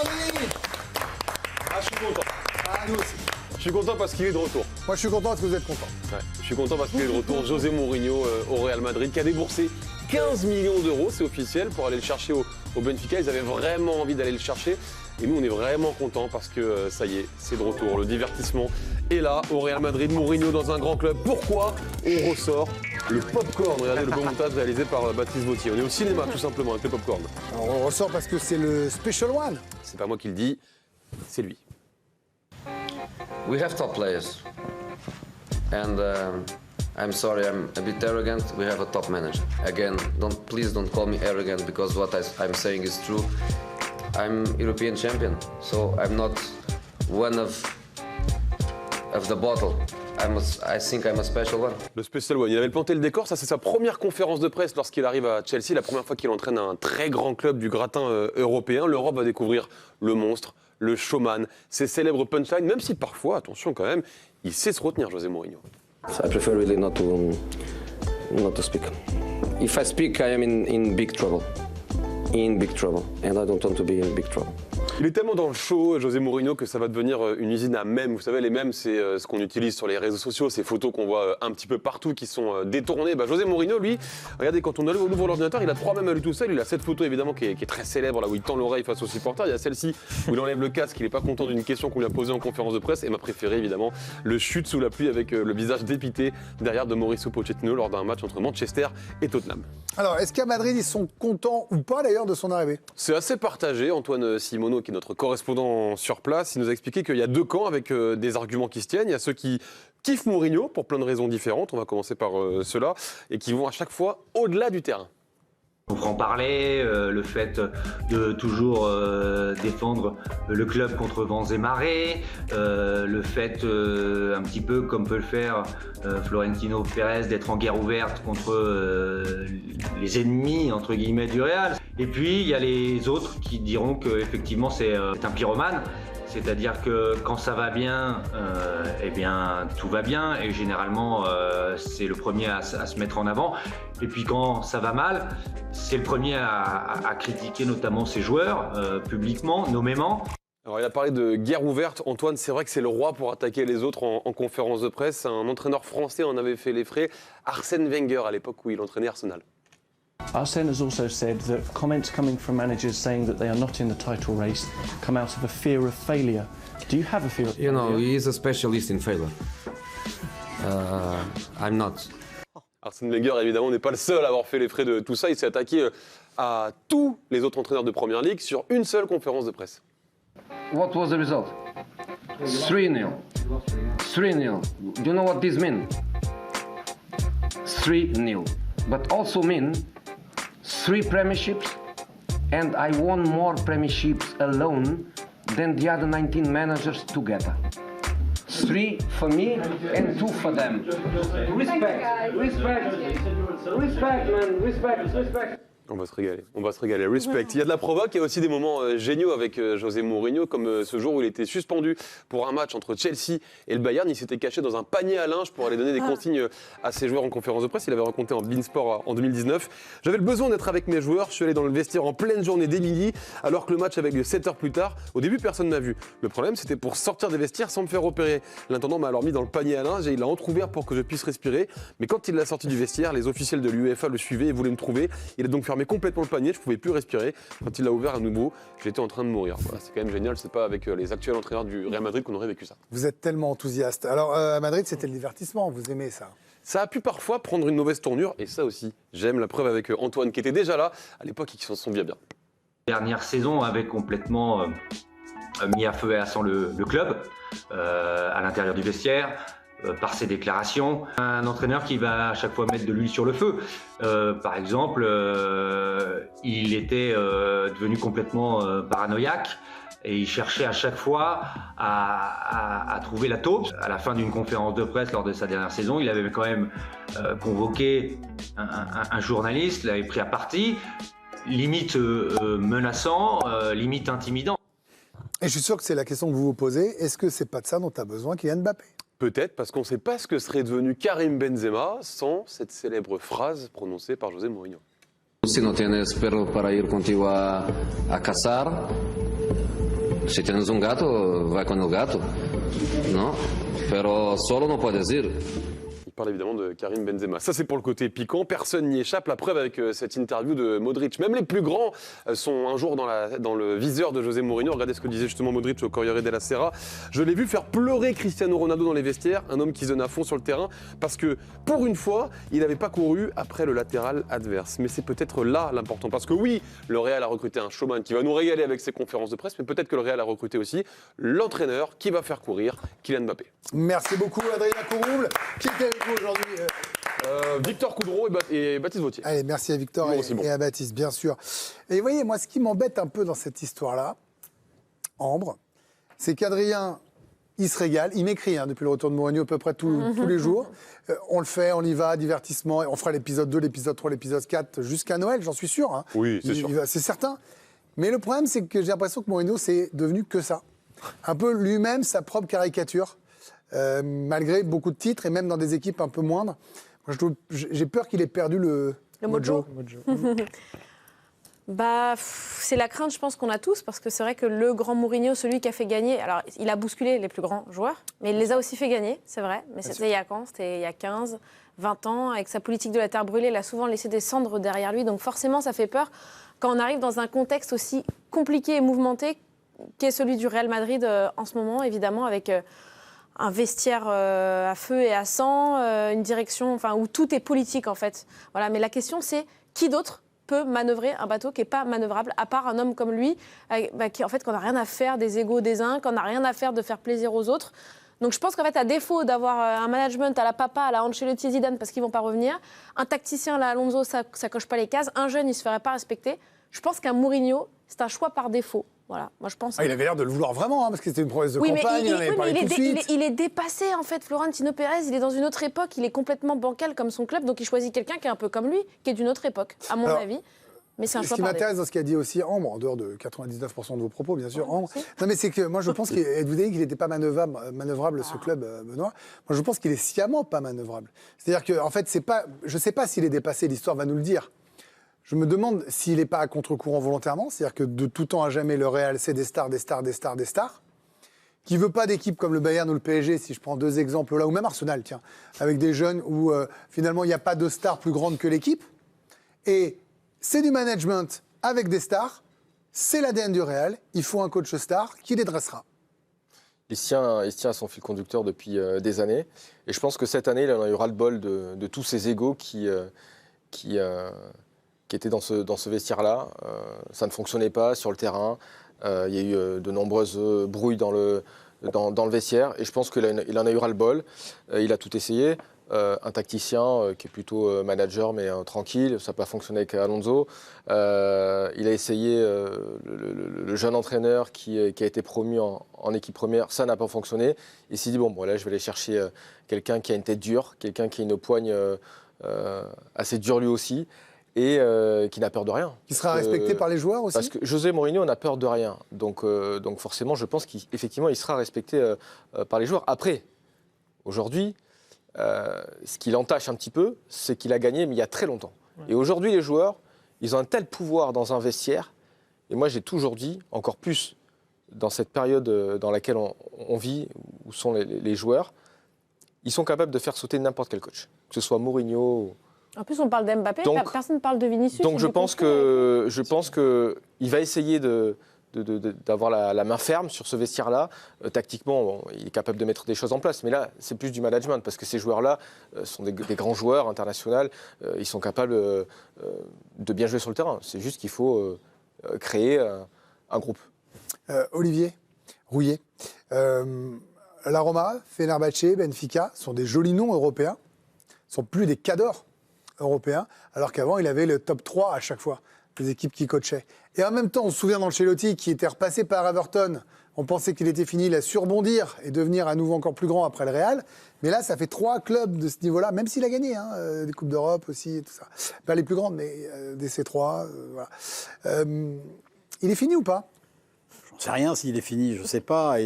Madrid. Ah, je suis content. Ah, nous aussi. Je suis content parce qu'il est de retour. Moi, je suis content parce que vous êtes content. Ouais, je suis content parce qu'il est de retour. José Mourinho au Real Madrid qui a déboursé 15 millions d'euros, c'est officiel, pour aller le chercher au Benfica. Ils avaient vraiment envie d'aller le chercher. Et nous, on est vraiment contents parce que ça y est, c'est de retour. Le divertissement est là au Real Madrid. Mourinho dans un grand club. Pourquoi on ressort le popcorn? Regardez le beau montage réalisé par Baptiste Vautier. On est au cinéma tout simplement avec le popcorn. Alors, on ressort parce que c'est le Special One. C'est pas moi qui le dis, c'est lui. We have top players, and I'm sorry, I'm a bit arrogant. We have a top manager. Again, please don't call me arrogant because what I'm saying is true. I'm European champion, so I'm not one of the bottle. I think I'm a special one. Le Special One, il avait planté le décor. Ça, c'est sa première conférence de presse lorsqu'il arrive à Chelsea. La première fois qu'il entraîne un très grand club du gratin européen. L'Europe va découvrir le monstre, le showman, ses célèbres punchlines, même si parfois, attention quand même, il sait se retenir, José Mourinho. I prefer really not to speak. If I speak, I am in big trouble. In big trouble, and I don't want to be in big trouble. Il est tellement dans le show, José Mourinho, que ça va devenir une usine à mèmes. Vous savez, les mèmes, c'est ce qu'on utilise sur les réseaux sociaux, ces photos qu'on voit un petit peu partout, qui sont détournées. José Mourinho, lui, regardez, quand on ouvre l'ordinateur, il a 3 mèmes à lui tout seul. Il a cette photo, évidemment, qui est très célèbre, là où il tend l'oreille face aux supporters. Il y a celle-ci, où il enlève le casque, il n'est pas content d'une question qu'on lui a posée en conférence de presse. Et ma préférée, évidemment, le chute sous la pluie avec le visage dépité derrière de Mauricio Pochettino lors d'un match entre Manchester et Tottenham. Alors, est-ce qu'à Madrid, ils sont contents ou pas, d'ailleurs, de son arrivée? C'est assez partagé. Antoine Simoneau, qui est notre correspondant sur place, il nous a expliqué qu'il y a 2 camps avec des arguments qui se tiennent. Il y a ceux qui kiffent Mourinho pour plein de raisons différentes, on va commencer par ceux-là, et qui vont à chaque fois au-delà du terrain. On en parler, le fait de toujours défendre le club contre vents et marées, le fait un petit peu comme peut le faire Florentino Pérez d'être en guerre ouverte contre les ennemis entre guillemets du Real. Et puis il y a les autres qui diront qu'effectivement c'est un pyromane. C'est-à-dire que quand ça va bien, eh bien tout va bien et généralement c'est le premier à se mettre en avant. Et puis quand ça va mal, c'est le premier à critiquer notamment ses joueurs publiquement, nommément. Alors il a parlé de guerre ouverte. Antoine, c'est vrai que c'est le roi pour attaquer les autres en conférence de presse. Un entraîneur français en avait fait les frais, Arsène Wenger, à l'époque où il entraînait Arsenal. Arsene has also said that comments coming from managers saying that they are not in the title race come out of a fear of failure. Do you have a fear of failure? You know, he is a specialist in failure. I'm not. Arsène Wenger, évidemment, n'est pas le seul à avoir fait les frais de tout ça. Il s'est attaqué à tous les autres entraîneurs de Première Ligue sur une seule conférence de presse. What was the result? 3-0. 3-0. Do you know what this means? 3-0. But also mean 3 premierships, and I won more premierships alone than the other 19 managers together. 3 for me and 2 for them. Respect, respect, respect, man, respect, respect. On va se régaler, on va se régaler. Respect. Il y a de la provoque, il y a aussi des moments géniaux avec José Mourinho, comme ce jour où il était suspendu pour un match entre Chelsea et le Bayern. Il s'était caché dans un panier à linge pour aller donner des consignes à ses joueurs en conférence de presse. Il avait raconté en Beansport en 2019. J'avais le besoin d'être avec mes joueurs. Je suis allé dans le vestiaire en pleine journée dès midi, alors que le match avait lieu 7 heures plus tard. Au début, personne ne m'a vu. Le problème, c'était pour sortir des vestiaires sans me faire opérer. L'intendant m'a alors mis dans le panier à linge et il l'a entrouvert pour que je puisse respirer. Mais quand il l'a sorti du vestiaire, les officiels de l'UEFA le suivaient et voulaient me trouver. Il a donc fermé complètement le panier. Je ne pouvais plus respirer. Quand il l'a ouvert à nouveau, j'étais en train de mourir. Voilà, c'est quand même génial. C'est pas avec les actuels entraîneurs du Real Madrid qu'on aurait vécu ça. Vous êtes tellement enthousiaste. Alors, à Madrid, c'était le divertissement. Vous aimez ça? Ça a pu parfois prendre une mauvaise tournure. Et ça aussi, j'aime la preuve avec Antoine, qui était déjà là à l'époque et qui s'en souvient bien. Dernière saison avait complètement mis à feu et à sang le club à l'intérieur du vestiaire. Par ses déclarations, un entraîneur qui va à chaque fois mettre de l'huile sur le feu. Par exemple, il était devenu complètement paranoïaque et il cherchait à chaque fois à trouver la taupe. À la fin d'une conférence de presse lors de sa dernière saison, il avait quand même convoqué un journaliste, l'avait pris à partie, limite menaçant, limite intimidant. Et je suis sûr que c'est la question que vous vous posez. Est-ce que c'est pas de ça dont a besoin Kylian Mbappé? Peut-être parce qu'on ne sait pas ce que serait devenu Karim Benzema sans cette célèbre phrase prononcée par José Mourinho. Si no tienes perro para ir contigo a cazar, si tienes un gato, va con el gato, ¿no? Pero solo no puedes ir. Il parle évidemment de Karim Benzema. Ça, c'est pour le côté piquant. Personne n'y échappe. La preuve avec cette interview de Modric. Même les plus grands sont un jour dans le viseur de José Mourinho. Regardez ce que disait justement Modric au Corriere della Sera. Je l'ai vu faire pleurer Cristiano Ronaldo dans les vestiaires. Un homme qui se donne à fond sur le terrain. Parce que, pour une fois, il n'avait pas couru après le latéral adverse. Mais c'est peut-être là l'important. Parce que oui, le Real a recruté un showman qui va nous régaler avec ses conférences de presse. Mais peut-être que le Real a recruté aussi l'entraîneur qui va faire courir Kylian Mbappé. Merci beaucoup, Adrien Courouble. Qui était avec vous aujourd'hui Victor Coudreau et Baptiste Vautier. Allez, merci à Victor Bon, c'est bon. et à Baptiste, bien sûr. Et vous voyez, moi, ce qui m'embête un peu dans cette histoire-là, Ambre, c'est qu'Adrien, il se régale, il m'écrit depuis le retour de Mourinho à peu près tous les jours. On le fait, on y va, divertissement. On fera l'épisode 2, l'épisode 3, l'épisode 4 jusqu'à Noël, j'en suis sûr. Hein. Oui, c'est sûr. C'est certain. Mais le problème, c'est que j'ai l'impression que Mourinho, c'est devenu que ça. Un peu lui-même, sa propre caricature. Malgré beaucoup de titres et même dans des équipes un peu moindres. Moi, j'ai peur qu'il ait perdu le mojo. C'est la crainte, je pense, qu'on a tous, parce que c'est vrai que le grand Mourinho, celui qui a fait gagner, alors il a bousculé les plus grands joueurs, mais il les a aussi fait gagner, c'est vrai. Mais c'était il y a quand ? C'était il y a 15, 20 ans. Avec sa politique de la terre brûlée, il a souvent laissé des cendres derrière lui. Donc forcément, ça fait peur quand on arrive dans un contexte aussi compliqué et mouvementé qu'est celui du Real Madrid en ce moment, évidemment, avec un vestiaire à feu et à sang, une direction, où tout est politique en fait. Voilà. Mais la question, c'est qui d'autre peut manœuvrer un bateau qui n'est pas manœuvrable, à part un homme comme lui, qui en fait qu'on n'a rien à faire des égos des uns, qu'on n'a rien à faire de faire plaisir aux autres. Donc je pense qu'en fait, à défaut d'avoir un management à la Papa, à la Ancelotti, Zidane, parce qu'ils ne vont pas revenir, un tacticien à la Alonso, ça ne coche pas les cases, un jeune, il ne se ferait pas respecter. Je pense qu'un Mourinho, c'est un choix par défaut. Voilà, moi je pense. Il avait l'air de le vouloir vraiment, parce que c'était une promesse de campagne, il en avait parlé tout de suite. Il est dépassé en fait, Florentino Pérez, il est dans une autre époque, il est complètement bancal comme son club, donc il choisit quelqu'un qui est un peu comme lui, qui est d'une autre époque, à mon avis. Mais c'est un choix Ce qui par m'intéresse dans ce qu'a dit aussi Ambre, en dehors de 99% de vos propos, bien sûr, Ambre, non mais c'est que moi je pense vous avez dit qu'il n'était pas manœuvrable ce club, Benoît. Moi je pense qu'il est sciemment pas manœuvrable. C'est-à-dire que en fait, c'est pas, je sais pas s'il est dépassé, l'histoire va nous le dire. Je me demande s'il n'est pas à contre-courant volontairement, c'est-à-dire que de tout temps à jamais, le Real, c'est des stars, qui veut pas d'équipe comme le Bayern ou le PSG, si je prends deux exemples là, ou même Arsenal, tiens, avec des jeunes où finalement il n'y a pas de star plus grande que l'équipe. Et c'est du management avec des stars, c'est l'ADN du Real, il faut un coach star qui les dressera. Il se tient à son fil conducteur depuis des années, et je pense que cette année, il en a eu ras-le-bol de tous ces égos qui étaient dans ce vestiaire-là. Ça ne fonctionnait pas sur le terrain. Il y a eu de nombreuses brouilles dans le vestiaire. Et je pense qu'il en a eu ras-le-bol. Il a tout essayé. Un tacticien qui est plutôt manager, mais tranquille. Ça n'a pas fonctionné avec Alonso. Il a essayé le jeune entraîneur qui a été promu en équipe première. Ça n'a pas fonctionné. Il s'est dit, bon, là, je vais aller chercher quelqu'un qui a une tête dure, quelqu'un qui a une poigne assez dure lui aussi. Et qui n'a peur de rien. Qui sera respecté par les joueurs aussi. Parce que José Mourinho n'a peur de rien. Donc forcément, je pense qu'effectivement, il sera respecté par les joueurs. Après, aujourd'hui, ce qui l'entache un petit peu, c'est qu'il a gagné, mais il y a très longtemps. Ouais. Et aujourd'hui, les joueurs, ils ont un tel pouvoir dans un vestiaire. Et moi, j'ai toujours dit, encore plus dans cette période dans laquelle on vit, où sont les joueurs, ils sont capables de faire sauter n'importe quel coach. Que ce soit Mourinho... En plus, on parle d'Mbappé, personne ne parle de Vinicius. Donc je pense qu'il va essayer d'avoir la main ferme sur ce vestiaire-là. Tactiquement, il est capable de mettre des choses en place. Mais là, c'est plus du management, parce que ces joueurs-là sont des grands joueurs internationaux. Ils sont capables de bien jouer sur le terrain. C'est juste qu'il faut créer un groupe. Olivier Rouillet, la Roma, Fenerbahçe, Benfica sont des jolis noms européens. Ce ne sont plus des cadors européen, alors qu'avant, il avait le top 3 à chaque fois, des équipes qui coachaient. Et en même temps, on se souvient d'Ancelotti qui était repassé par Everton. On pensait qu'il était fini, il a surbondir et devenir à nouveau encore plus grand après le Real. Mais là, ça fait 3 clubs de ce niveau-là, même s'il a gagné, des Coupes d'Europe aussi, et tout ça. Pas les plus grandes, mais des C3, voilà. Il est fini ou pas ? J'en sais rien s'il est fini, je ne sais pas.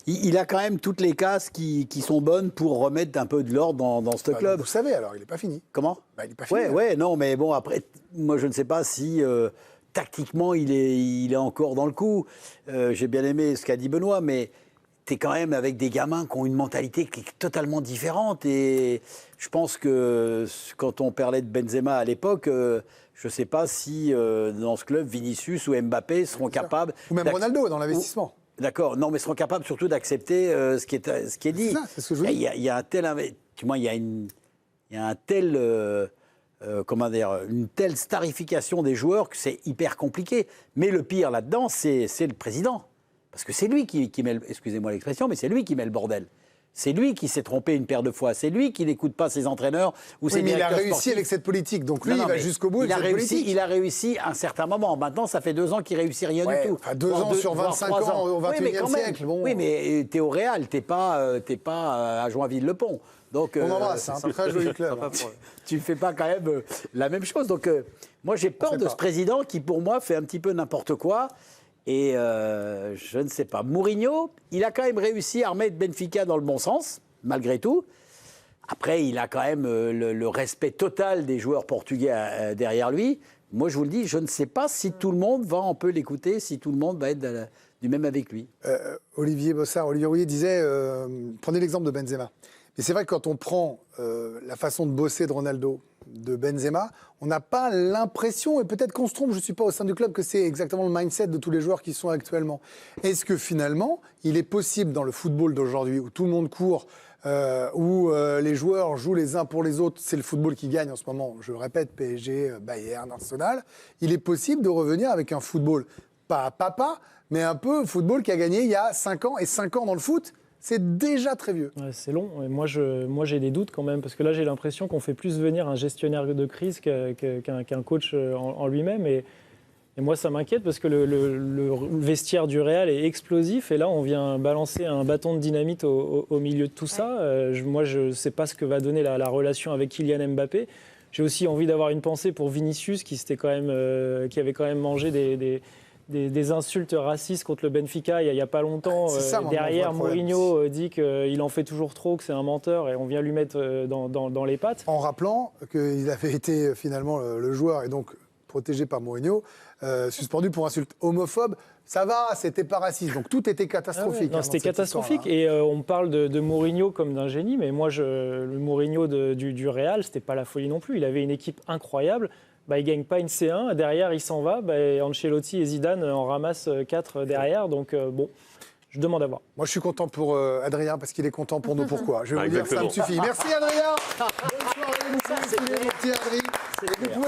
Il a quand même toutes les cases qui sont bonnes pour remettre un peu de l'ordre dans ce club. Vous savez alors, il n'est pas fini. Comment ? Il n'est pas fini. Ouais, non, mais bon, après, moi je ne sais pas si tactiquement, il est encore dans le coup. J'ai bien aimé ce qu'a dit Benoît, mais tu es quand même avec des gamins qui ont une mentalité qui est totalement différente. Et je pense que quand on parlait de Benzema à l'époque, je ne sais pas si dans ce club, Vinicius ou Mbappé seront capables... Ou même Ronaldo dans l'investissement. D'accord, non, mais seront capables surtout d'accepter ce qui est dit. C'est ça, c'est ce que je veux dire. Il y a un tel... Tu vois, il y a un tel... comment dire, une telle starification des joueurs que c'est hyper compliqué. Mais le pire là-dedans, c'est le président. Parce que c'est lui qui met, excusez-moi l'expression, mais c'est lui qui met le bordel. C'est lui qui s'est trompé une paire de fois. C'est lui qui n'écoute pas ses entraîneurs ou ses directeurs sportifs. Mais il a réussi avec cette politique. Donc lui, il va jusqu'au bout avec cette politique. Il a réussi à un certain moment. Maintenant, ça fait 2 ans qu'il réussit rien du tout. Enfin, 2 ans sur 25 ans au XXIe siècle. Bon. Oui, mais t'es au Real, t'es pas à Joinville-le-Pont. Donc, on embrasse, un très joli club. Tu fais pas quand même la même chose. Donc, moi, j'ai peur de ce président qui, pour moi, fait un petit peu n'importe quoi. Et je ne sais pas. Mourinho, il a quand même réussi à remettre Benfica dans le bon sens, malgré tout. Après, il a quand même le respect total des joueurs portugais derrière lui. Moi, je vous le dis, je ne sais pas si tout le monde va un peu l'écouter, si tout le monde va être du même avec lui. Olivier Bossard, Olivier Rouillet disait, prenez l'exemple de Benzema. Mais c'est vrai que quand on prend la façon de bosser de Ronaldo, de Benzema, on n'a pas l'impression, et peut-être qu'on se trompe, je ne suis pas au sein du club, que c'est exactement le mindset de tous les joueurs qui sont actuellement. Est-ce que finalement, il est possible dans le football d'aujourd'hui, où tout le monde court, où les joueurs jouent les uns pour les autres, c'est le football qui gagne en ce moment, je le répète, PSG, Bayern, Arsenal, il est possible de revenir avec un football, pas papa, mais un peu football qui a gagné il y a 5 ans, et 5 ans dans le foot, c'est déjà très vieux. Ouais, c'est long. Et moi, j'ai des doutes quand même, parce que là, j'ai l'impression qu'on fait plus venir un gestionnaire de crise qu'un coach en lui-même. Et moi, ça m'inquiète, parce que le vestiaire du Real est explosif. Et là, on vient balancer un bâton de dynamite au milieu de tout ça. Moi, je ne sais pas ce que va donner la relation avec Kylian Mbappé. J'ai aussi envie d'avoir une pensée pour Vinicius, qui avait quand même mangé des insultes racistes contre le Benfica il n'y a pas longtemps. Derrière, Mourinho dit qu'il en fait toujours trop, que c'est un menteur, et on vient lui mettre dans les pattes. En rappelant qu'il avait été finalement le joueur, et donc protégé par Mourinho, suspendu pour insulte homophobe. Ça va, c'était pas raciste, donc tout était catastrophique. Non, c'était catastrophique, et on parle de Mourinho comme d'un génie, mais moi, le Mourinho du Real, c'était pas la folie non plus. Il avait une équipe incroyable. Il ne gagne pas une C1, derrière il s'en va, Ancelotti et Zidane en ramassent 4 derrière, donc bon, je demande à voir. Moi je suis content pour Adrien, parce qu'il est content pour nous, pourquoi. Je vais vous dire, ça me suffit. Merci Adrien. Bonne soirée, vous pouvez